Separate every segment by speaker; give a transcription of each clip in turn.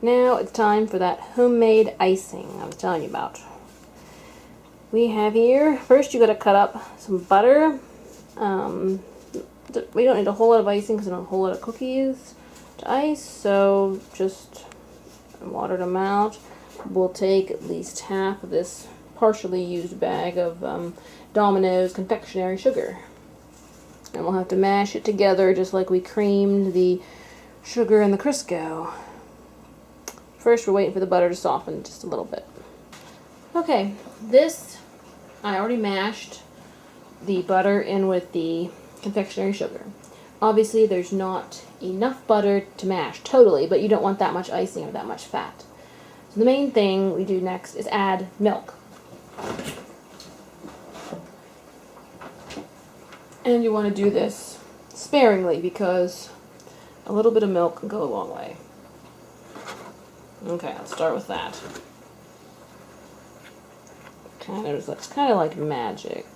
Speaker 1: Now it's time for that homemade icing I was telling you about. We have here, first you gotta cut up some butter. We don't need a whole lot of icing because we don't have a whole lot of cookies to ice, so just water them out. We'll take at least half of this partially used bag of Domino's confectionery sugar. And we'll have to mash it together just like we creamed the sugar and the Crisco. First, we're waiting for the butter to soften just a little bit. Okay, this, I already mashed the butter in with the confectionery sugar. Obviously, there's not enough butter to mash totally, but you don't want that much icing or that much fat. So the main thing we do next is add milk. And you want to do this sparingly because a little bit of milk can go a long way. Okay, let's start with that. It's kind of like magic.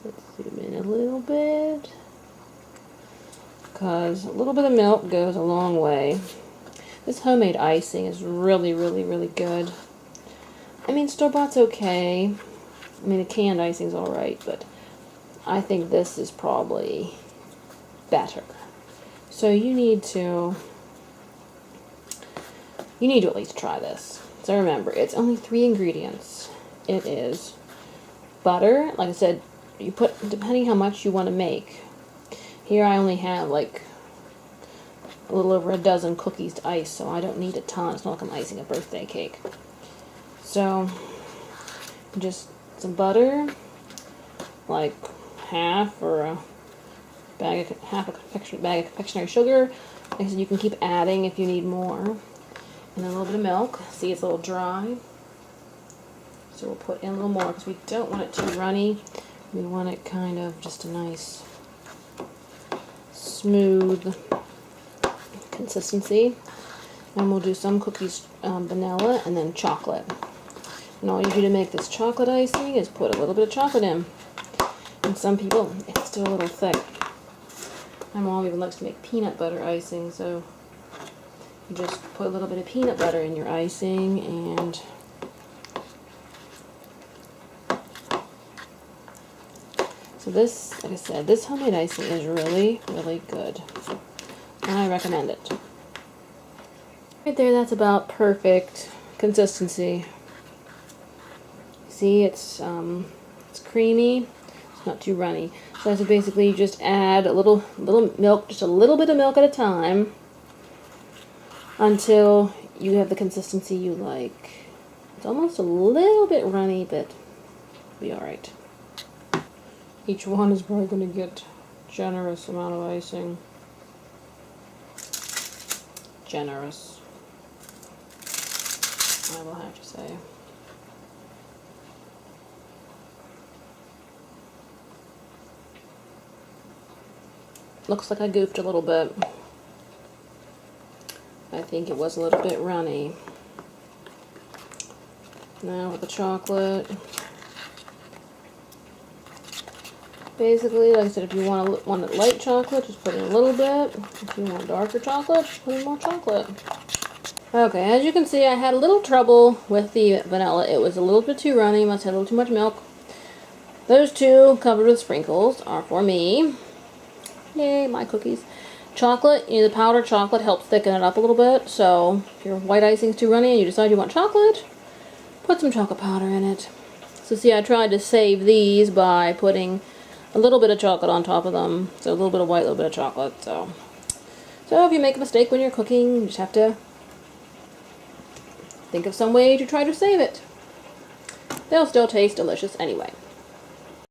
Speaker 1: Let's zoom in a little bit. Because a little bit of milk goes a long way. This homemade icing is really, really, really good. I mean, store-bought's okay. I mean, the canned icing's alright, but I think this is probably better. So you need to at least try this. So remember, it's only 3 ingredients. It is butter. Like I said, you put, depending how much you want to make. Here I only have like a little over a dozen cookies to ice, so I don't need a ton. It's not like I'm icing a birthday cake. So just some butter, like half or a bag of, bag of confectionery sugar. Like I said, you can keep adding if you need more. And a little bit of milk. See, it's a little dry. So we'll put in a little more because we don't want it too runny. We want it kind of just a nice, smooth consistency. And we'll do some cookies, vanilla, and then chocolate. And all you do to make this chocolate icing is put a little bit of chocolate in. And some people, it's still a little thick. My mom even likes to make peanut butter icing, so you just put a little bit of peanut butter in your icing, and so this, like I said, this homemade icing is really, really good. And I recommend it. Right there, that's about perfect consistency. See, it's creamy. It's not too runny. So basically, you just add a little milk, just a little bit of milk at a time, until you have the consistency you like. It's almost a little bit runny, but it'll be alright. Each one is probably going to get a generous amount of icing. Generous, I will have to say. Looks like I goofed a little bit. I think it was a little bit runny. Now with the chocolate. Basically, like I said, if you want light chocolate, just put in a little bit. If you want darker chocolate, just put in more chocolate. Okay, as you can see, I had a little trouble with the vanilla. It was a little bit too runny, must have a little too much milk. Those two covered with sprinkles are for me. Yay, my cookies. Chocolate, the powdered chocolate helps thicken it up a little bit, so if your white icing is too runny and you decide you want chocolate, put some chocolate powder in it. So see, I tried to save these by putting a little bit of chocolate on top of them. So a little bit of white, a little bit of chocolate. So if you make a mistake when you're cooking, you just have to think of some way to try to save it. They'll still taste delicious anyway.